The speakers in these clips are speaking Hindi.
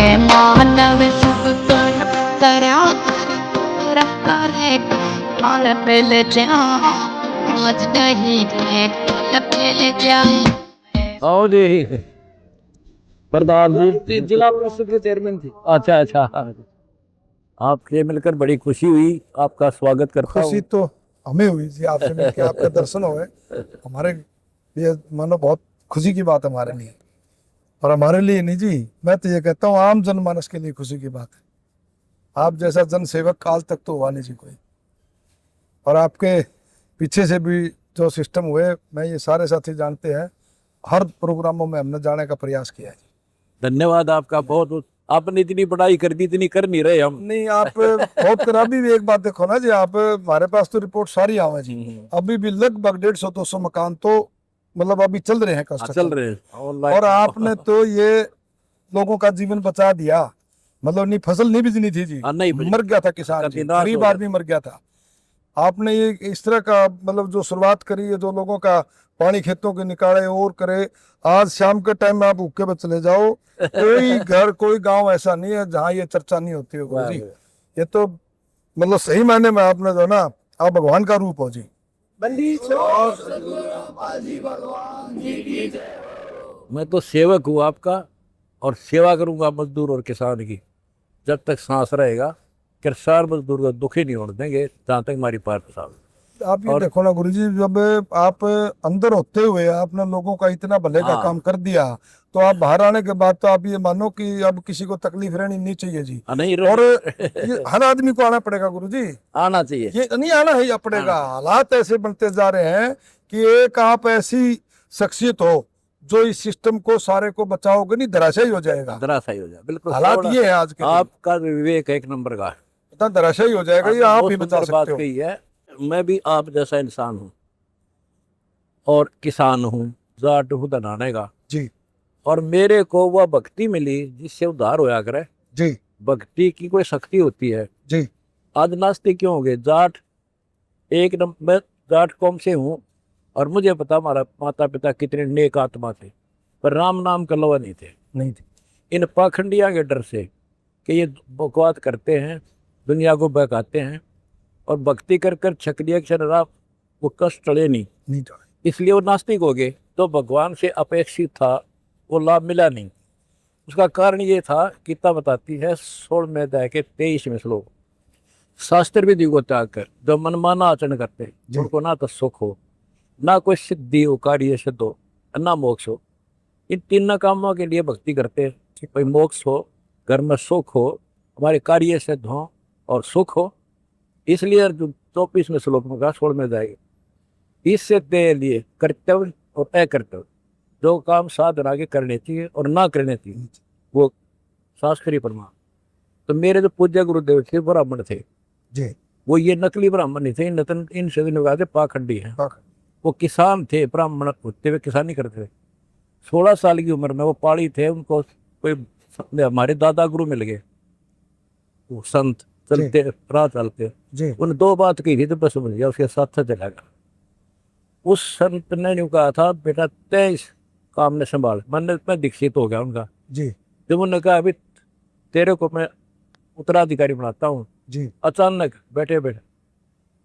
मानव सब पर तरा करे माल मिल जा आज नहीं थे मिल जा। आओ जी प्रधान जी जिला परिषद के चेयरमैन थे। अच्छा अच्छा, आपसे मिलकर बड़ी खुशी हुई, आपका स्वागत करता खुशी हूँ। तो हमें हुई जी आपसे मिलके, आपके दर्शन हुए हमारे लिए, मानो बहुत खुशी की बात है हमारे लिए। और हमारे लिए नहीं जी, मैं तो ये कहता हूँ आम जनमानस के लिए खुशी की बात है। आप जैसा जन सेवक आज तक तो हुआ नहीं जी कोई। और आपके पीछे से भी जो सिस्टम हुए, मैं ये सारे साथी जानते हैं, हर प्रोग्रामों में हमने जाने का प्रयास किया है। धन्यवाद आपका बहुत। आपने इतनी पढ़ाई कर दी, इतनी कर नहीं रहे हम। नहीं, आप बहुत करा भी। एक बात देखो ना जी, आप हमारे पास तो रिपोर्ट सारी आवे जी। अभी भी लगभग 150-200 मकान तो मतलब अभी चल रहे हैं चल कंस्ट्रक्शन। रहे हैं ऑनलाइन। और आपने तो ये लोगों का जीवन बचा दिया। मतलब नहीं, फसल नहीं बिजनी थी जी, नहीं मर गया था किसान जी, निराश हो गरीब गया। आदमी मर गया था। आपने ये इस तरह का मतलब जो शुरुआत करी है, जो लोगों का पानी खेतों के निकाले और करे। आज शाम के टाइम में आप भूखे पे चले जाओ, कोई घर कोई गांव ऐसा नहीं है जहां ये चर्चा नहीं होती है गुरु जी। ये तो मतलब सही मायने में आपने जो ना, आप भगवान का रूप हो जी। मैं तो सेवक हूँ आपका, और सेवा करूंगा मजदूर और किसान की। जब तक सांस रहेगा किसान मजदूर को दुखी नहीं होने देंगे, जहाँ तक हमारी पार साहब। आप ये देखो ना गुरुजी, जब आप अंदर होते हुए आपने लोगों का इतना भले का काम कर दिया, तो आप बाहर आने के बाद तो आप ये मानो कि अब किसी को तकलीफ रहनी नहीं चाहिए जी। नहीं और ये हर आदमी को आना पड़ेगा गुरुजी, आना चाहिए। ये नहीं आना ही पड़ेगा। हालात ऐसे बनते जा रहे हैं कि एक आप ऐसी शख्सियत हो जो इस सिस्टम को सारे को बचाओगे, नहीं धराशायी हो जाएगा। धराशायी हो जाए, बिल्कुल हालात ये है आज के। आपका विवेक एक नंबर का, इतना धराशायी हो जाएगा, ये आप ही बचा सकते हो। कही है। मैं भी आप जैसा इंसान हूँ और किसान हूँ, जाट हूँ धनाने का जी। और मेरे को वह भक्ति मिली जिससे उद्धार होया करे जी। भक्ति की कोई शक्ति होती है जी। आज नास्तिक क्यों हो गए? जाट एक नंबर, मैं जाट कौम से हूँ और मुझे पता हमारा माता पिता कितने नेक आत्मा थे, पर राम नाम का लवा नहीं थे। इन पाखंडिया के डर से कि ये बकवाद करते हैं, दुनिया को बहकाते हैं, और भक्ति कर कर छकड़िया क्षण वो कष्ट टले नहीं, इसलिए वो नास्तिक हो गए। तो भगवान से अपेक्षित था वो लाभ मिला नहीं। उसका कारण ये था, गीता बताती है 16वें अध्याय के 23वें श्लोक, शास्त्र विधि को त्याग कर जो मनमाना आचरण करते उनको ना तो सुख हो, ना कोई सिद्धि हो, कार्य सिद्ध हो, ना मोक्ष हो। इन तीनों कामों के लिए भक्ति करते हैं कि कोई मोक्ष हो, घर में सुख हो, हमारे कार्य सिद्ध हो और सुख हो। इसलिए अर्जुन 24वें श्लोक में कहा 16वें अध्याय, इससे तेरे लिए कर्तव्य और अकर्तव्य जो काम साधना के करने चाहिए और ना करने चाहिए वो शास्त्रीय प्रमाण। तो मेरे जो पूज्य गुरुदेव थे ब्राह्मण थे जी। वो ये नकली ब्राह्मण नहीं थे, इनसे थे पाखंडी हैं। वो किसान थे, ब्राह्मण होते हुए किसानी करते थे। 16 साल की उम्र में वो पहाड़ी थे, उनको कोई हमारे दादा गुरु मिल गए, वो संत चलते राह चलते। उन 2 बात की थी तो बस समझ गया, उसके साथ चला गया। उस संत ने जो कहा था, बेटा 23 काम ने संभाल। मैं दीक्षित हो गया उनका जी। जब उन्होंने कहा अभी तेरे को मैं उत्तराधिकारी बनाता हूँ जी, अचानक बैठे बैठे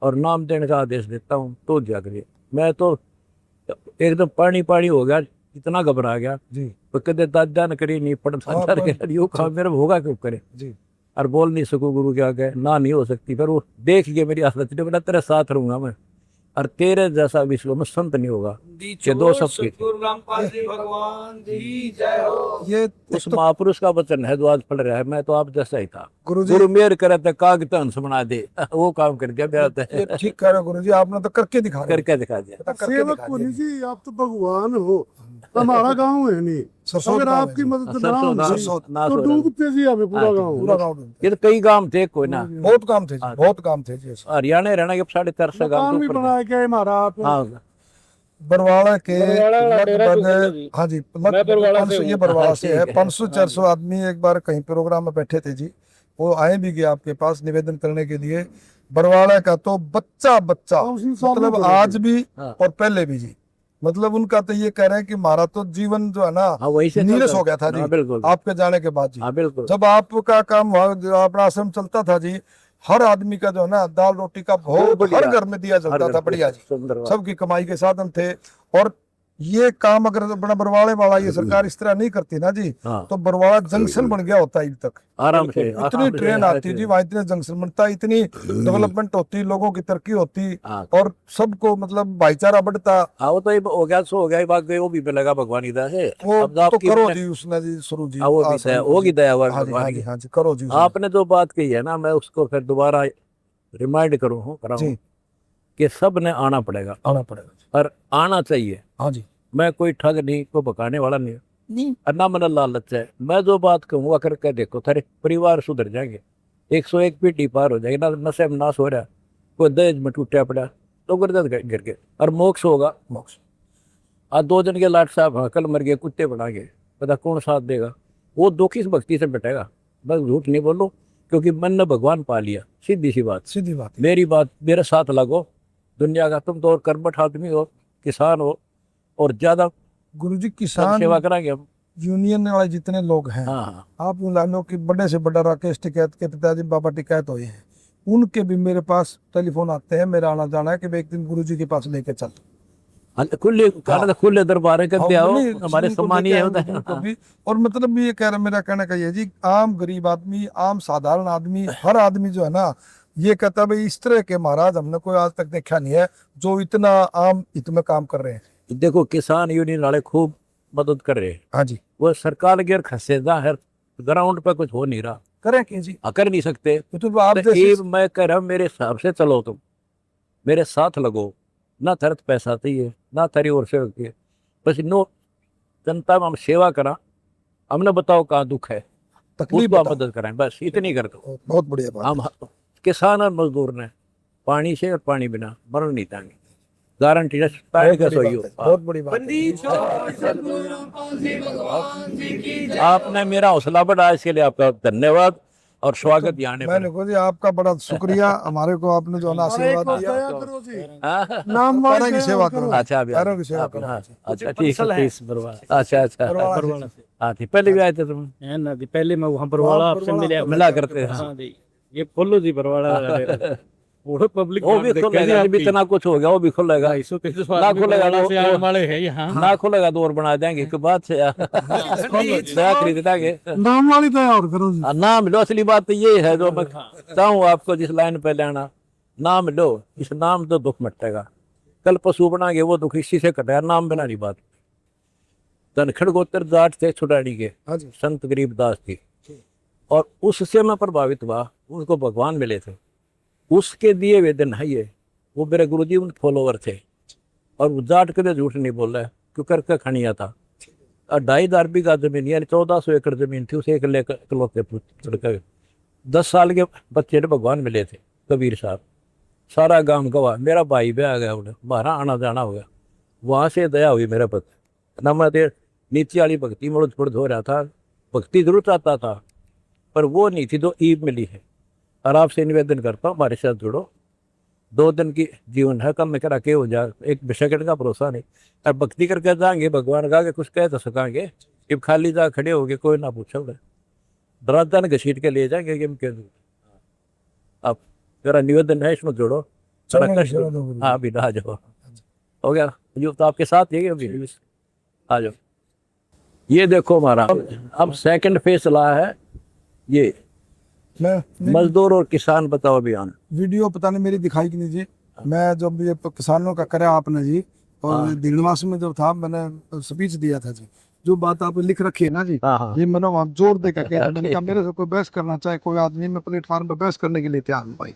और नाम देने का आदेश देता हूँ तो जाकर मैं तो एकदम पानी हो गया, इतना घबरा गया जी। तो कदे दादा न करी नहीं पढ़ता यू काम मेरा होगा क्यों करे जी। और बोल नहीं सकूँ गुरु के आगे, ना नहीं हो सकती। फिर वो देख गए मेरी हालत, बेटा तेरे साथ रहूंगा मैं, और तेरे जैसा विश्व में संत नहीं होगा। ये 2 शब्द ये उस महापुरुष का वचन है जो आज पढ़ रहा है। मैं तो आप जैसा ही था, गुरु मेहर करे तो कागज हंस बना दे, वो काम कर दिया मेरा। ये ठीक कह रहे हो गुरु जी, आपने तो करके दिखा दिया। सेवक को नहीं जी, आप तो भगवान हो। हमारा गांव है नहीं, अगर आपकी मदद ना हो तो डूबते जी हमें पूरा गांव। ये तो कई काम थे, कोई ना बहुत काम थे जी, बहुत काम थे जी। हरियाणा रहना के 450 गांव भी बनाया क्या हमारा हाँ बरवाड़ा के लगभग, हाँ जी, ये बरवाड़ा से है। 500-400 आदमी एक बार कहीं प्रोग्राम में बैठे थे जी, वो आए भी गए आपके पास निवेदन करने के लिए। बरवाड़ा का तो बच्चा मतलब आज भी और पहले भी जी, मतलब उनका तो ये कह रहे हैं कि हमारा तो जीवन जो है ना हाँ वही से नीरस चलता हो गया था हाँ जी बिल्कुल आपके जाने के बाद जी। हाँ बिल्कुल जब आपका काम वहाँ जो अपना आश्रम चलता था जी, हर आदमी का जो है ना दाल रोटी का वो भोग हर बढ़िया घर में दिया हर चलता घर था, पे बढ़िया जी। सुंदर बात सबकी कमाई के साधन थे। और ये काम अगर अपना बरवाड़े वाला ये सरकार इस तरह नहीं करती ना जी, हाँ तो बरवाड़ा जंक्शन बन गया होता है अभी तक। आराम से इतनी ट्रेन आती जी वहां, इतने जंक्शन बनता, इतनी डेवलपमेंट होती, लोगों की तरक्की होती, हाँ और सबको मतलब भाईचारा बढ़ता। हाँ वो तो ये हो गया सो हो गया ये बात गई वो भी मिलेगा भगवान की दया से वो अब तो तो आपकी करो अपने जी उसने जी शुरू जी हाँ वो भी दया आसानी होगी जी। दया हुआ हाँ जी भगवान हाँ की जी हाँ जी करो जी उसने आपने जो बात कही है ना मैं उसको फिर दोबारा रिमाइंड कराऊं जी। कि सब ने आना पड़ेगा आना पड़ेगा। और आना चाहिए हाँ जी। मैं कोई ठग नहीं कोई भगाने वाला नहीं नहीं और ना मन लालच है मैं जो बात कहूँगा करके देखो थारे परिवार सुधर जाएंगे 101 पीढ़ी पार हो जाएगी ना नशे में नाश हो रहा है कोई दहेज में टूटा पड़ा तो गर्दन गिर के और मोक्ष होगा मोक्ष। आज 2 दिन के लाट साहब हाँ, कल मर गए कुत्ते बना के पता कौन साथ देगा वो दुखी इस भक्ति से बैठेगा बस झूठ नहीं बोलो क्योंकि मन ने भगवान पा लिया सीधी सी बात सीधी बात है। मेरी बात मेरे साथ लगो दुनिया का तुम तो और कर्मठ आदमी हो किसान हो और ज्यादा गुरुजी जन किसान सेवा कराएंगे हम यूनियन वाले जितने लोग हैं, हाँ हाँ आप उन लाइनों की बड़े से बड़ा राकेश टिकैत के पिताजी बाबा टिकैत हुए हैं, उनके भी मेरे पास टेलीफोन आते हैं, मेरा आना जाना है कि भाई एक दिन गुरुजी के पास लेके चल। हाँ, खुले हाँ कहना था खुले दरबार है हाँ करते आओ नहीं हमारे उनको लेके सम्मानीय आएंगे होता जी है उनको हाँ भी। और मतलब भी ये कह रहा मेरा कहना का ये है जी, आम गरीब आदमी, आम साधारण आदमी, हर आदमी जो है ना ये कहता है भाई इस तरह के महाराज हमने कोई आज तक देखा नहीं है जो इतना आम हित में काम कर रहे हैं। देखो किसान यूनियन वाले खूब मदद कर रहे हैं हाँ जी वो सरकार के खसेदा है ग्राउंड पर कुछ हो नहीं रहा करें कि जी, कर नहीं सकते ये तो आप तो जैसे। ये मैं कह रहा हूँ मेरे हिसाब से चलो तुम मेरे साथ लगो ना थरत पैसा चाहिए ना थरी और से होती है बस नो जनता में हम सेवा करा हमने बताओ कहाँ दुख है तकलीफ उसको हम बताओ। मदद कराएं बस इतनी कर दो बहुत बढ़िया बात हम है। किसान और मजदूर ने पानी से और पानी बिना मरण नहीं तांगे गारंटी है बहुत का बड़ी सही बात हो है, बहुत बड़ी बात है। आपने मेरा हौसला बढ़ाया इसके लिए आपका धन्यवाद और स्वागत यहाँ पर मैंने कहा जी आपका बड़ा शुक्रिया, हमारे को आपने जो है ना आशीर्वाद दिया। नाम पैरों की सेवा करो। अच्छा अभी पैरों की सेवा आप- करो। हाँ, अच्छा ठीक है अच्छा अच्छा बरवाड़ा से। हाँ थी पहले भी आए थे तुम है ना जी पहले मैं वहाँ बरवाड़ा आपसे बरवाड़ा मिले तो मिला रहते हैं करते आपके हाँ हाँ जी ये खोलो जी बरवाड़ा वाला डेरा। वो पब्लिक वो भी खुलेगा जब इतना कुछ हो गया वो भी खुलेगा 200-300 ना आदमी खुलेगा बरवाड़ा से आने वो वाले हैं यहाँ ना खुलेगा तो और बना देंगे के बाद से नया खरीद देंगे नाम वाली तो और करो जी। नाम लो असली बात तो ये है जो मैं चाहूँ आपको जिस लाइन पे लेना नाम लो इस नाम तो दुख मिटेगा कल पशु बनाएंगे वो दुख इसी से कटेगा नाम बिना नहीं बात धनखड़ गोत्र जाट थे छुड़ानी के हाँ जी संत गरीबदास की और उससे मैं प्रभावित हुआ उसको भगवान मिले थे उसके दिए हुए दिन है ये वो मेरे गुरुजी उन फॉलोवर थे और वो जाट कभी झूठ नहीं बोल रहा है क्यों करके खनिया था और 2.5 बीघा जमीन यानी 1400 एकड़ जमीन थी उसे एक लेकर इकलौते लड़के 10 साल के बच्चे ने भगवान मिले थे कबीर साहब सारा गांव गवाह मेरा भाई भी आ गया उन्हें बाहर आना जाना हो गया वहाँ से दया हुई मेरे पति ना मैं तो नीचे वाली भक्ति में उड़द हो रहा था भक्ति जरूर चाहता था पर वो नहीं थी जो ईब मिली है और आपसे निवेदन करता हूँ हमारे साथ जुड़ो 2 दिन की जीवन है कम में करा के हो जाए एक सेकंड का भरोसा नहीं और भक्ति करके जाएंगे भगवान का के कुछ कह तो सकांगे जब खाली जा खड़े हो गए कोई ना पूछो दराजा ने घसीट के ले जाएंगे कि कह अब मेरा निवेदन है इसमें जोड़ो थोड़ा चलो, कष्ट चलो, गुरु। हाँ अभी आ जाओ हो गया जो तो आपके साथ ही है अभी आ जाओ ये देखो हमारा अब सेकंड फैसला है ये मैं मजदूर और किसान बचाओ अभियान वीडियो पता नहीं मेरी दिखाई कि नहीं जी, मैं जब ये किसानों का करा आपने जी और दिलवास में जब था मैंने स्पीच दिया था जी, जो बात आपने लिख रखी है ना जी, हाँ हाँ ये मैंने वहाँ जोर दे करके मैंने कहा मेरे से कोई बहस करना चाहे कोई आदमी, मैं प्लेटफॉर्म पर बहस करने के लिए तैयार हूँ भाई।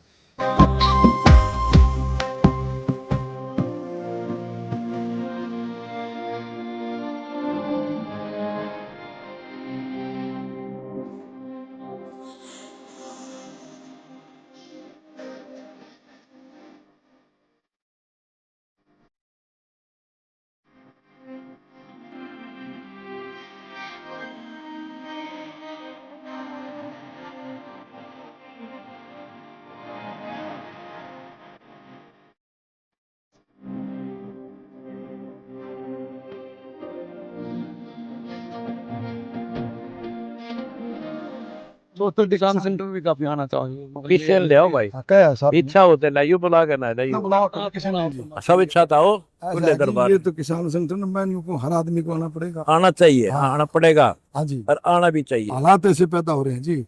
तो किसान सेंटर भी काफी आना चाहिए। पीछे ले आओ भाई, हाँ, क्या है साहब? इच्छा होते ना यू बुला के ना ना बुलाओ तो किसी ने जी। सब इच्छा था हो ऐसा खुले है जी, दरबार ये तो किसान संगठन में मैं को हर आदमी को आना पड़ेगा। आना चाहिए, आना पड़ेगा हाँ जी, और आना भी चाहिए। हालात ऐसे पैदा हो रहे हैं जी।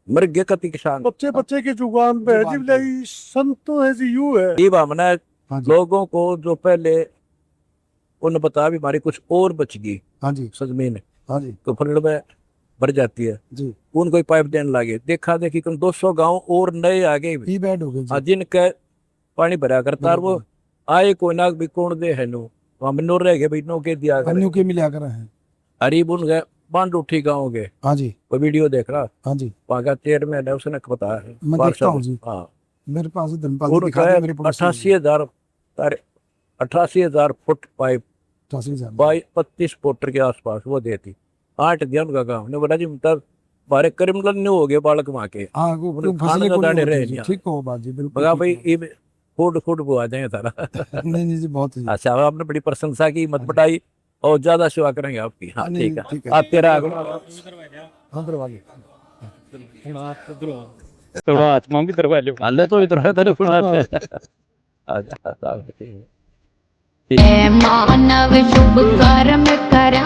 मर गए कति किसान बच्चे बच्चे की जुबान पे है जी, भाई संतो है जी, यू है। ये बामना हाँ जी, लोगों को जो पहले उन्होंने बता भी हमारी कुछ और बच गई हाँ जी, सजमीन हाँ जी, तो फंड में भर जाती है, जी। उनको ही पाइप देने लगे। देखा देखी कम 200 गांव और नए आ गए ई बैड हो गए जी। जिनके पानी भरा करता, और वो आए कोई ना भी कौन दे है नो वहां में नो रह गए भाई, नो के दिया अन्यों के मिला कर हैं। हरीब उन गए बांध उठी गाँव के, हाँ जी, वो वीडियो देख रहा हाँ जी, वहां का चेयरमैन है, उसने बताया है मैं देखता हूँ जी। हाँ मेरे पास धनपाल जी दिखा दे, मेरे पड़ोसी 88,000 88,000 फुट पाइप 88,000। 25 फुट के आसपास वो देती 8 दिया उनका काम ने बोला जी मतलब बारे करीमगंज नहीं हो गए बालक वहां के हाँ वो उन्हें फसलें खाने को का दाने नहीं रहे होती जी। नहीं। ठीक हो बात जी, बिल्कुल मगा ठीक भाई हो। ये फूड फूड बुआ जाए सारा नहीं नहीं जी, बहुत जी। अच्छा आपने बड़ी प्रशंसा की, मत पटाई और ज्यादा सेवा करेंगे आपकी। हाँ नहीं, ठीक है, ठीक है। आप तेरा हाँ दरवाजे थोड़ा आत्मा भी दरवाजे हाले तो इधर है तेरे आजा मानव शुभ कर्म करा